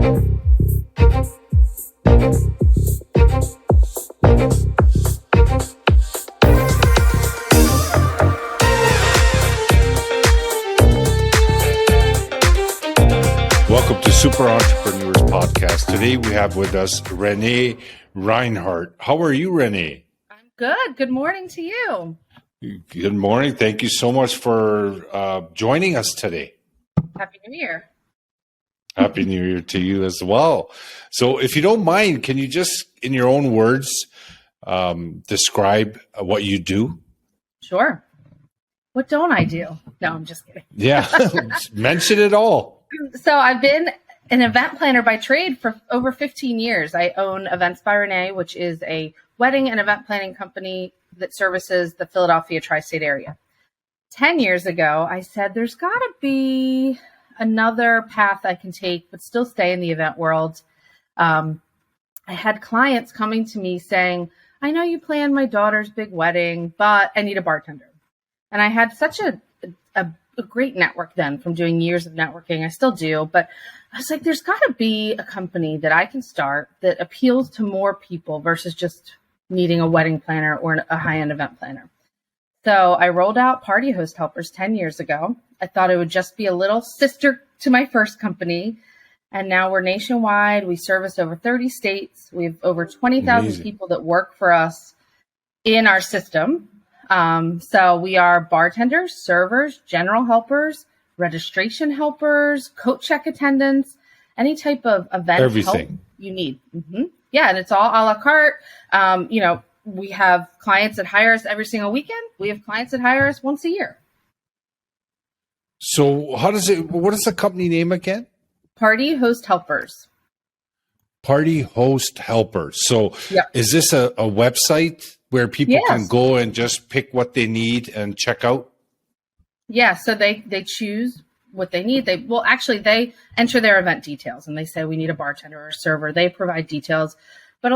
Welcome to Super Entrepreneurs Podcast. Today we have with us Renee Rhinehart. How are you, Renee? I'm good. Good morning to you. Good morning. Thank you so much for joining us today. Happy New Year. Happy New Year to you as well. So if you don't mind, can you just, in your own words, describe what you do? Sure. What don't I do? No, I'm just kidding. Yeah, mention it all. So I've been an event planner by trade for over 15 years. I own Events by Renee, which is a wedding and event planning company that services the Philadelphia tri-state area. 10 years ago, I said there's got to be another path I can take, but still stay in the event world. I had clients coming to me saying, I know you planned my daughter's big wedding, but I need a bartender. And I had such a great network then from doing years of networking. I still do, but I was like, there's got to be a company that I can start that appeals to more people versus just needing a wedding planner or a high-end event planner. So I rolled out Party Host Helpers 10 years ago. I thought it would just be a little sister to my first company. And now we're nationwide. We service over 30 states. We have over 20,000 people that work for us in our system. So we are bartenders, servers, general helpers, registration helpers, coat check attendants, any type of event help you need. Mm-hmm. Yeah. And it's all a la carte. We have clients that hire us every single weekend. We have clients that hire us once a year. So what is the company name again? Party Host Helpers. Party Host Helpers. So Is this a website where people can go and just pick what they need and check out? Yeah, so they choose what they need. They enter their event details and they say, we need a bartender or a server. They provide details. But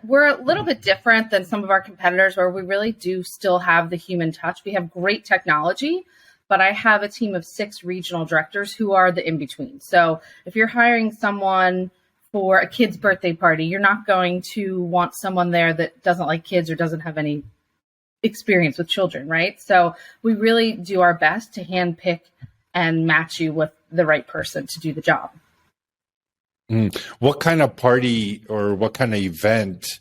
we're a little bit different than some of our competitors where we really do still have the human touch. We have great technology, but I have a team of 6 regional directors who are the in-between. So if you're hiring someone for a kid's birthday party, you're not going to want someone there that doesn't like kids or doesn't have any experience with children, right? So we really do our best to handpick and match you with the right person to do the job. What kind of party or what kind of event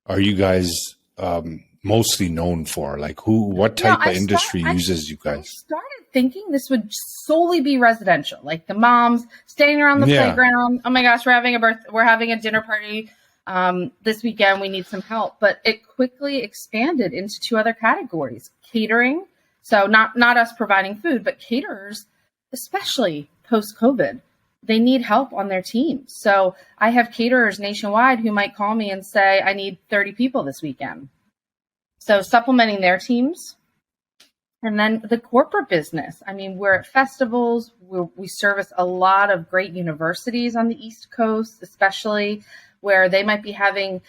are you guys mostly known for? Like what type of industry uses you guys? I started thinking this would solely be residential, like the moms standing around the playground. Oh my gosh, we're having a dinner party this weekend. We need some help. But it quickly expanded into 2 other categories: catering. So not us providing food, but caterers, especially post-COVID, they need help on their teams. So I have caterers nationwide who might call me and say, I need 30 people this weekend. So supplementing their teams. And then the corporate business. I mean, we're at festivals. We service a lot of great universities on the East Coast, especially where they might be having,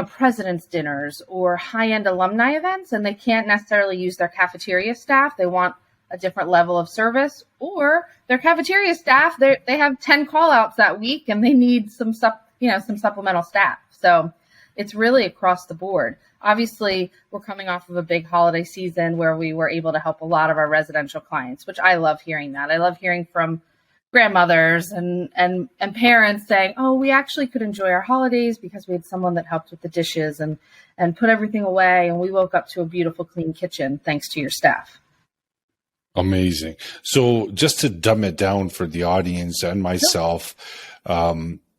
president's dinners or high-end alumni events, and they can't necessarily use their cafeteria staff. They want a different level of service, or their cafeteria staff, they have 10 call outs that week and they need some supplemental staff. So it's really across the board. Obviously, we're coming off of a big holiday season where we were able to help a lot of our residential clients, which I love hearing that. I love hearing from grandmothers and parents saying, oh, we actually could enjoy our holidays because we had someone that helped with the dishes and put everything away. And we woke up to a beautiful, clean kitchen thanks to your staff. Amazing. So just to dumb it down for the audience and myself,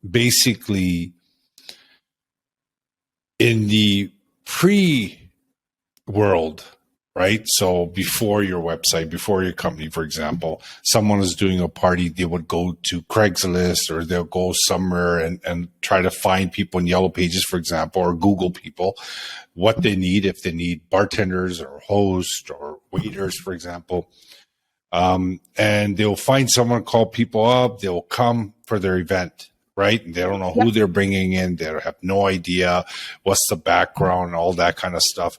basically in the pre-world, right? So before your website, before your company, for example, someone is doing a party, they would go to Craigslist or they'll go somewhere and try to find people in Yellow Pages, for example, or Google people, what they need, if they need bartenders or hosts or waiters, for example. And they'll find someone, call people up, they'll come for their event, right? And they don't know who they're bringing in. They have no idea what's the background, all that kind of stuff.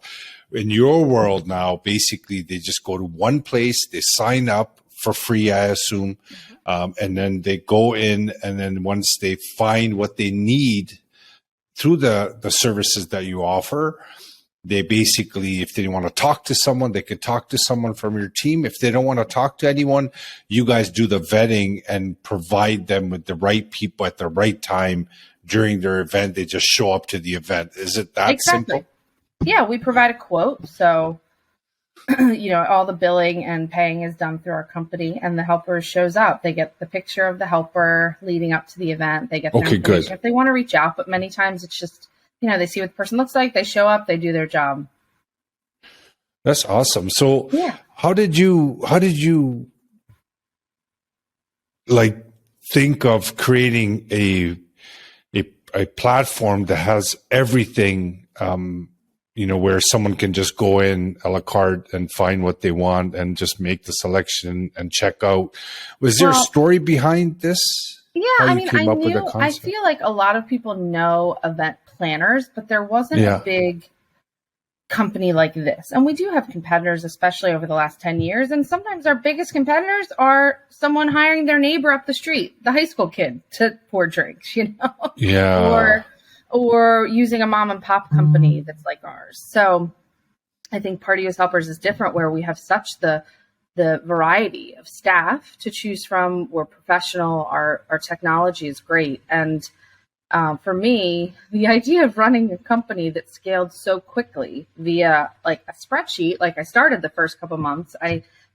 In your world now, basically, they just go to one place, they sign up for free, I assume. And then they go in, and then once they find what they need through the services that you offer, they basically, if they want to talk to someone, they can talk to someone from your team. If they don't want to talk to anyone, you guys do the vetting and provide them with the right people at the right time during their event. They just show up to the event. Is it that simple? Yeah, we provide a quote. So, all the billing and paying is done through our company, and the helper shows up. They get the picture of the helper leading up to the event. They get the information if they want to reach out, but many times it's just, they see what the person looks like, they show up, they do their job. That's awesome. So how did you like think of creating a platform that has everything, where someone can just go in a la carte and find what they want and just make the selection and check out? Was there a story behind this? Yeah, I feel like a lot of people know event planners, but there wasn't a big company like this. And we do have competitors, especially over the last 10 years. And sometimes our biggest competitors are someone hiring their neighbor up the street, the high school kid, to pour drinks, Yeah. Or using a mom and pop company that's like ours. So I think Party Host Helpers is different, where we have such the variety of staff to choose from. We're professional. Our technology is great. And for me, the idea of running a company that scaled so quickly via like a spreadsheet, like I started the first couple months,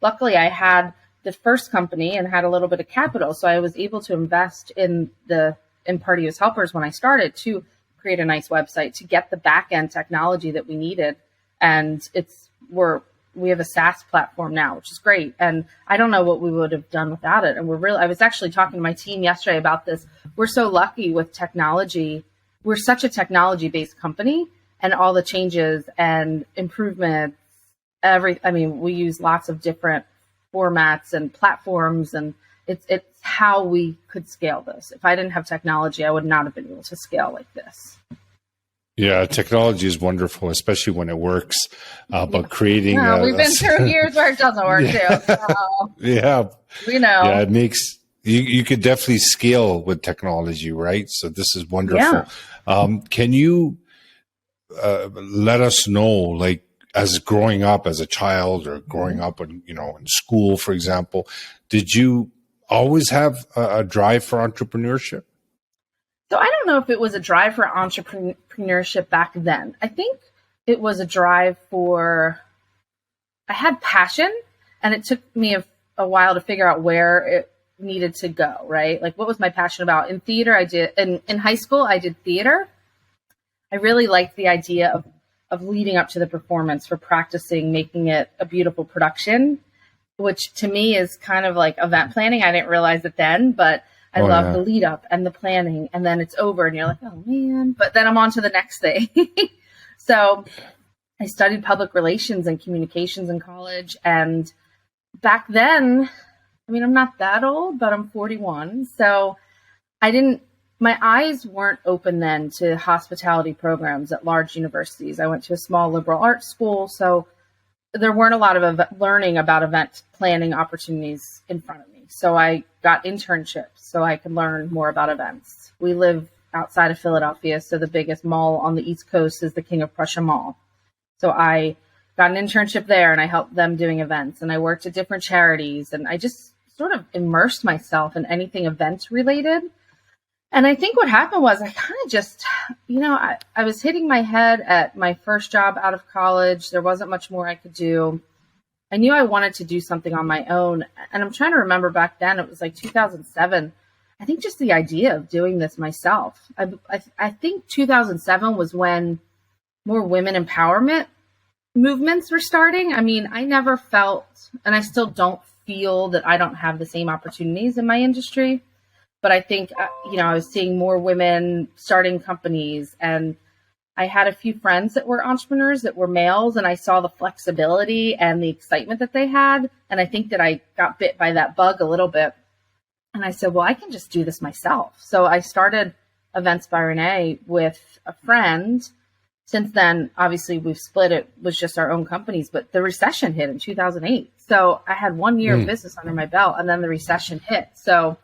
luckily I had the first company and had a little bit of capital. So I was able to invest in Party Host Helpers when I started to create a nice website, to get the back end technology that we needed. And we have a SaaS platform now, which is great. And I don't know what we would have done without it. And I was actually talking to my team yesterday about this. We're so lucky with technology. We're such a technology-based company, and all the changes and improvements, we use lots of different formats and platforms, and it's how we could scale this. If I didn't have technology, I would not have been able to scale like this. Yeah, technology is wonderful, especially when it works. But creating, we've been through years where it doesn't work too. So, we know. Yeah, it makes you could definitely scale with technology, right? So this is wonderful. Yeah. Can you let us know, like, as growing up as a child or growing up in school, for example, did you always have a drive for entrepreneurship? So I don't know if it was a drive for entrepreneurship back then. I think it was a drive I had passion, and it took me a while to figure out where it needed to go, right? Like, what was my passion about? In theater, in high school, I did theater. I really liked the idea of leading up to the performance, for practicing, making it a beautiful production, which to me is kind of like event planning. I didn't realize it then, but I love the lead up and the planning, and then it's over and you're like, oh man, but then I'm on to the next thing. So I studied public relations and communications in college. And back then, I'm not that old, but I'm 41. So my eyes weren't open then to hospitality programs at large universities. I went to a small liberal arts school. So there weren't a lot of learning about event planning opportunities in front of me. So I got internships so I could learn more about events. We live outside of Philadelphia, so the biggest mall on the East Coast is the King of Prussia Mall. So I got an internship there, and I helped them doing events, and I worked at different charities, and I just sort of immersed myself in anything events related. And I think what happened was I kind of just, I was hitting my head at my first job out of college. There wasn't much more I could do. I knew I wanted to do something on my own. And I'm trying to remember back then, it was like 2007. I think just the idea of doing this myself. I think 2007 was when more women empowerment movements were starting. I never felt, and I still don't feel, that I don't have the same opportunities in my industry. But I think, I was seeing more women starting companies, and I had a few friends that were entrepreneurs that were males, and I saw the flexibility and the excitement that they had. And I think that I got bit by that bug a little bit. And I said, well, I can just do this myself. So I started Events by Renee with a friend. Since then, obviously, we've split. It was just our own companies, but the recession hit in 2008. So I had 1 year of business under my belt, and then the recession hit. So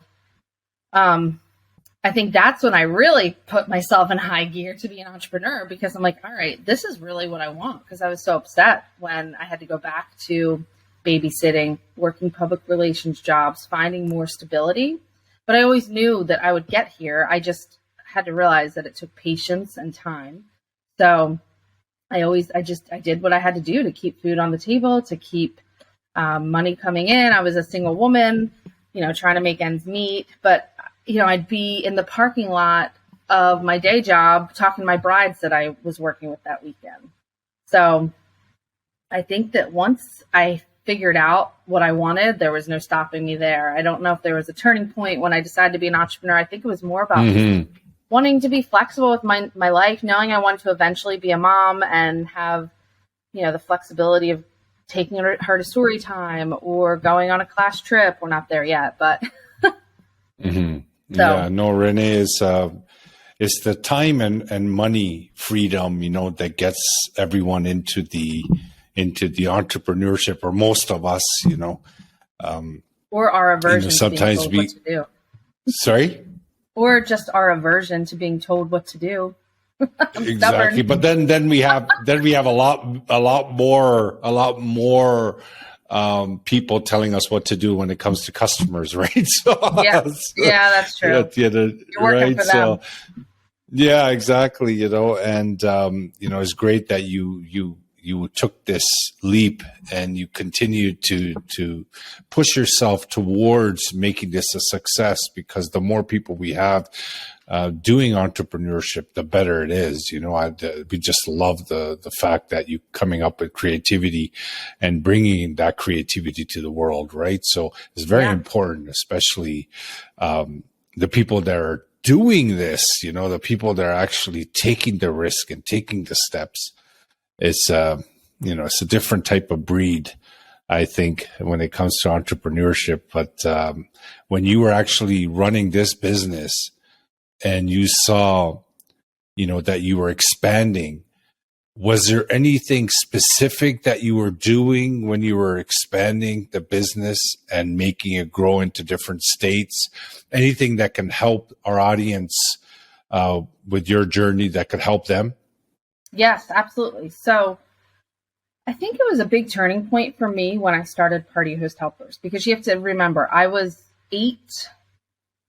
I think that's when I really put myself in high gear to be an entrepreneur, because I'm like, all right, this is really what I want. Because I was so upset when I had to go back to babysitting, working public relations jobs, finding more stability. But I always knew that I would get here. I just had to realize that it took patience and time. So I did what I had to do to keep food on the table, to keep money coming in. I was a single woman, trying to make ends meet. But, I'd be in the parking lot of my day job talking to my brides that I was working with that weekend. So I think that once I figured out what I wanted, there was no stopping me there. I don't know if there was a turning point when I decided to be an entrepreneur. I think it was more about wanting to be flexible with my life, knowing I wanted to eventually be a mom and have, the flexibility of taking her to story time or going on a class trip. We're not there yet, but Yeah, no, Renee, it's the time and money freedom, that gets everyone into the entrepreneurship, or most of us, or our aversion sometimes to being told what to do. Sorry? Or just our aversion to being told what to do. Exactly. But then we have a lot more people telling us what to do when it comes to customers, right? So yeah, that's true. You're working for them. So yeah, exactly. And it's great that you took this leap and you continued to push yourself towards making this a success, because the more people we have doing entrepreneurship, the better it is. We just love the fact that you coming up with creativity and bringing that creativity to the world, right? So it's very important, especially the people that are doing this, the people that are actually taking the risk and taking the steps. It's it's a different type of breed, I think, when it comes to entrepreneurship. But when you were actually running this business and you saw, that you were expanding, was there anything specific that you were doing when you were expanding the business and making it grow into different states? Anything that can help our audience with your journey that could help them? Yes, absolutely. So I think it was a big turning point for me when I started Party Host Helpers, because you have to remember, I was 8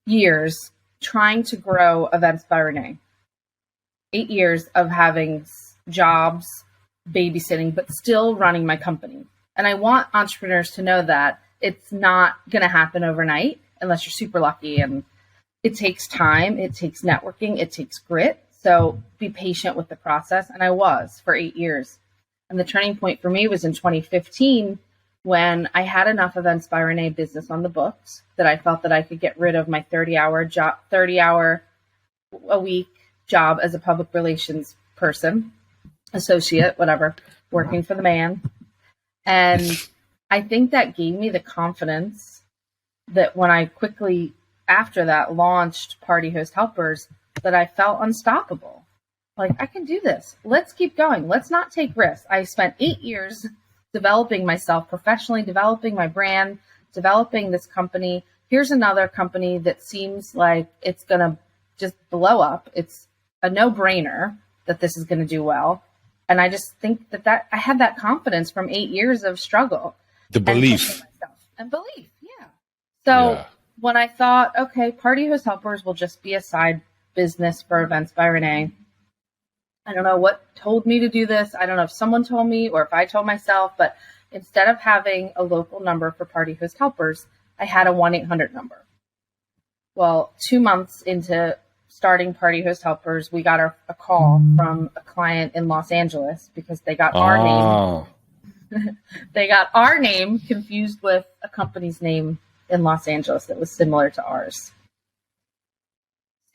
years trying to grow Events by Renee. 8 years of having jobs, babysitting, but still running my company. And I want entrepreneurs to know that it's not going to happen overnight unless you're super lucky. And it takes time, it takes networking, it takes grit. So be patient with the process. And I was for 8 years. And the turning point for me was in 2015, when I had enough Events by Renee business on the books that I felt that I could get rid of my 30-hour a week job as a public relations person, associate, whatever, working for the man. And I think that gave me the confidence that when I quickly after that launched Party Host Helpers, that I felt unstoppable. Like, I can do this. Let's keep going. Let's not take risks. I spent 8 years developing myself professionally, developing my brand, developing this company. Here's another company that seems like it's going to just blow up. It's a no-brainer that this is going to do well. And I just think that I had that confidence from 8 years of struggle. The belief. And belief, yeah. So when I thought, okay, Party Host Helpers will just be a side business for Events by Renee. I don't know what told me to do this. I don't know if someone told me or if I told myself, but instead of having a local number for Party Host Helpers, I had a 1-800 number. Well, 2 months into starting Party Host Helpers, we got a call from a client in Los Angeles because they got our name. They got our name confused with a company's name in Los Angeles that was similar to ours.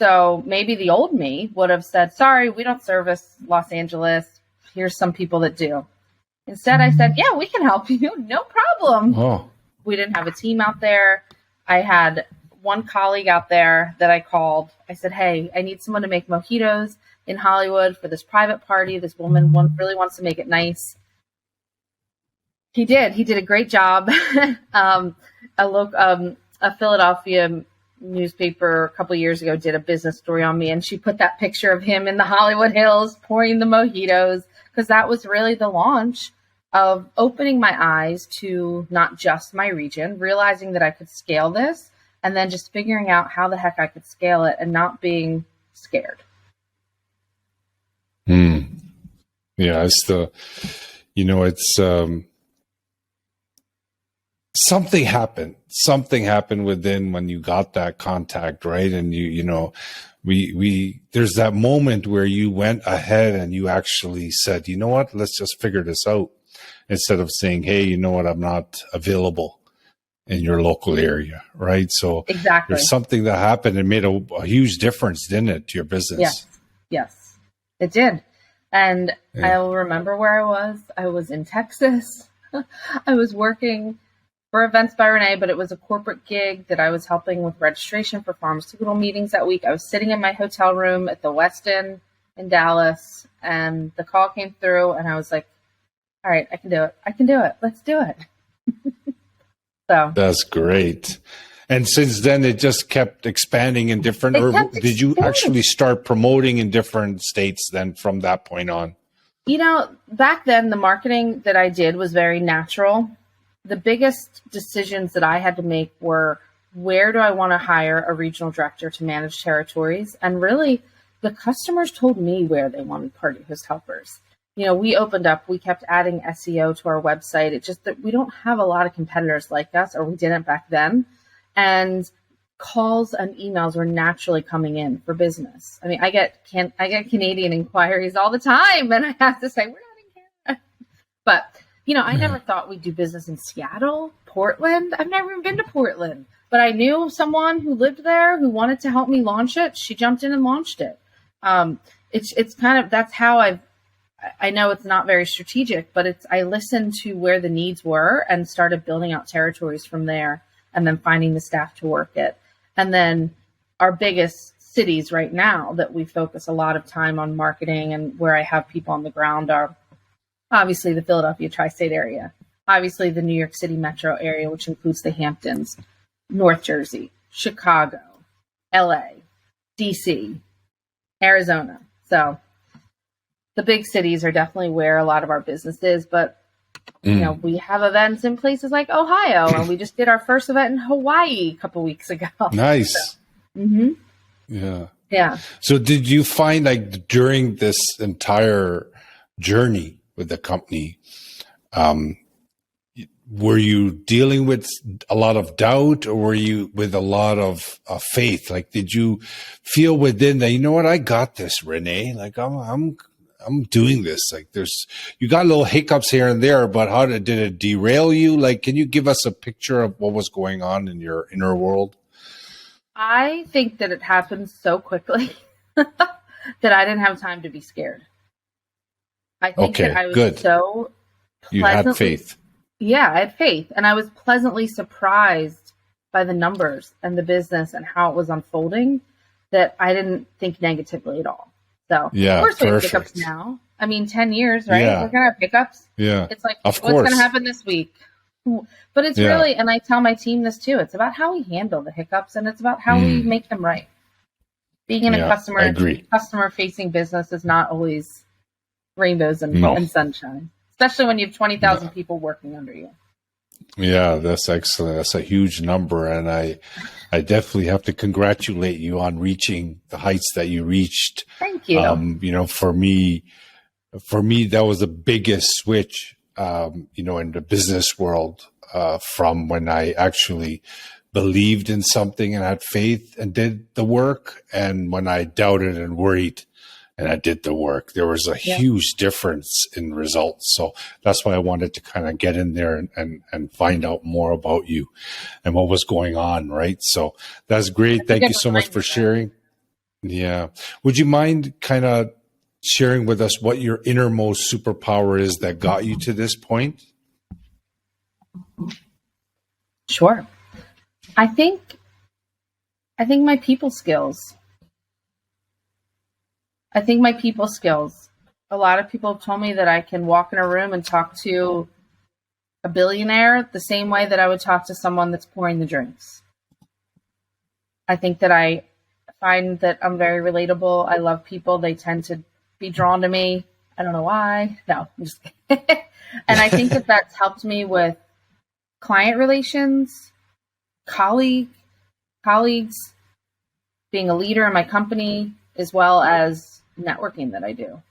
So maybe the old me would have said, sorry, we don't service Los Angeles. Here's some people that do. Instead, I said, yeah, we can help you. No problem. Oh. We didn't have a team out there. I had one colleague out there that I called. I said, hey, I need someone to make mojitos in Hollywood for this private party. This woman really wants to make it nice. He did. He did a great job. A Philadelphia newspaper a couple years ago did a business story on me, and she put that picture of him in the Hollywood Hills pouring the mojitos, because that was really the launch of opening my eyes to not just my region, realizing that I could scale this, and then just figuring out how the heck I could scale it and not being scared. Yeah, it's something happened within when you got that contact, right? And we there's that moment where you went ahead and you actually said, you know what, let's just figure this out, instead of saying, hey, you know what, I'm not available in your local area, right? So exactly, there's something that happened and made a huge difference, didn't it, to your business? Yes, it did. And I'll remember where I was. I was in Texas. I was working for Events by Renee, but it was a corporate gig that I was helping with registration for pharmaceutical meetings that week. I was sitting in my hotel room at the Westin in Dallas, and the call came through, and I was like, all right, I can do it. Let's do it. So that's great. And since then, it just kept expanding in different, did you actually start promoting in different states then from that point on? Back then, the marketing that I did was very natural. The biggest decisions that I had to make were, where do I want to hire a regional director to manage territories? And really, the customers told me where they wanted party host helpers. We opened up, we kept adding SEO to our website. It's just that we don't have a lot of competitors like us, or we didn't back then. And calls and emails were naturally coming in for business. I mean, I get Canadian inquiries all the time, and I have to say, we're not in Canada. But, I never thought we'd do business in Seattle, Portland. I've never even been to Portland, but I knew someone who lived there who wanted to help me launch it. She jumped in and launched it. It's kind of, that's how I know it's not very strategic, but I listened to where the needs were and started building out territories from there, and then finding the staff to work it. And then our biggest cities right now that we focus a lot of time on marketing and where I have people on the ground are obviously the Philadelphia tri-state area, obviously the New York City metro area, which includes the Hamptons, North Jersey, Chicago, LA, DC, Arizona. So the big cities are definitely where a lot of our business is, but we have events in places like Ohio, and we just did our first event in Hawaii a couple weeks ago. Nice. So, yeah. So did you find, like, during this entire journey with the company, were you dealing with a lot of doubt, or were you with a lot of faith? Like, did you feel within that, you know what, I got this, Renee, like I'm doing this. Like, you got little hiccups here and there, but did it derail you? Like, can you give us a picture of what was going on in your inner world? I think that it happened so quickly that I didn't have time to be scared. I think that I was good. So you had faith. Yeah, I had faith, and I was pleasantly surprised by the numbers and the business and how it was unfolding, that I didn't think negatively at all. So, yeah, of course, we have perfect. hiccups now. I mean, 10 years, right? Yeah. We're going to have hiccups. Yeah. It's like, what's going to happen this week? But it's really, and I tell my team this too, it's about how we handle the hiccups, and it's about how we make them right. Being in a customer-facing business is not always rainbows and sunshine, especially when you have 20,000 people working under you. Yeah, that's excellent. That's a huge number. And I definitely have to congratulate you on reaching the heights that you reached. Thank you. For me, that was the biggest switch, in the business world, from when I actually believed in something and had faith and did the work, and when I doubted and worried and I did the work. There was a huge difference in results. So that's why I wanted to kind of get in there and find out more about you and what was going on, right? So that's great. Thank you so much for sharing. Yeah. Would you mind kind of sharing with us what your innermost superpower is that got you to this point? Sure. I think my people skills. A lot of people have told me that I can walk in a room and talk to a billionaire the same way that I would talk to someone that's pouring the drinks. I think that I find that I'm very relatable. I love people. They tend to be drawn to me. I don't know why. No, I'm just kidding. And I think that that's helped me with client relations, colleagues, being a leader in my company, as well as networking that I do.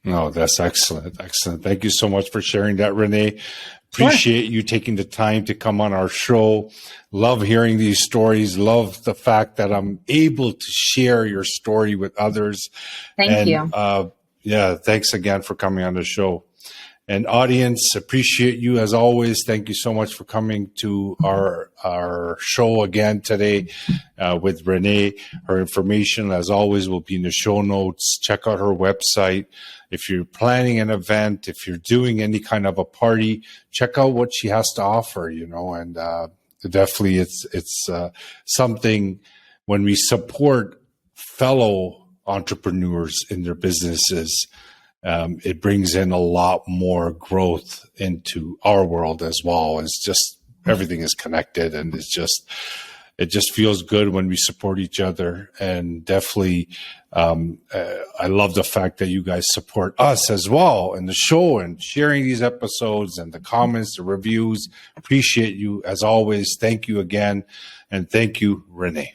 No, that's excellent. Excellent. Thank you so much for sharing that, Renee. Appreciate you taking the time to come on our show. Love hearing these stories. Love the fact that I'm able to share your story with others. Thank you. Yeah, thanks again for coming on the show. And audience, appreciate you as always. Thank you so much for coming to our show again today with Renee. Her information, as always, will be in the show notes. Check out her website. If you're planning an event, if you're doing any kind of a party, check out what she has to offer, and definitely it's something when we support fellow entrepreneurs in their businesses, it brings in a lot more growth into our world as well. It's just everything is connected, and it just feels good when we support each other. And definitely, I love the fact that you guys support us as well in the show and sharing these episodes and the comments, the reviews. Appreciate you as always. Thank you again, and thank you, Renee.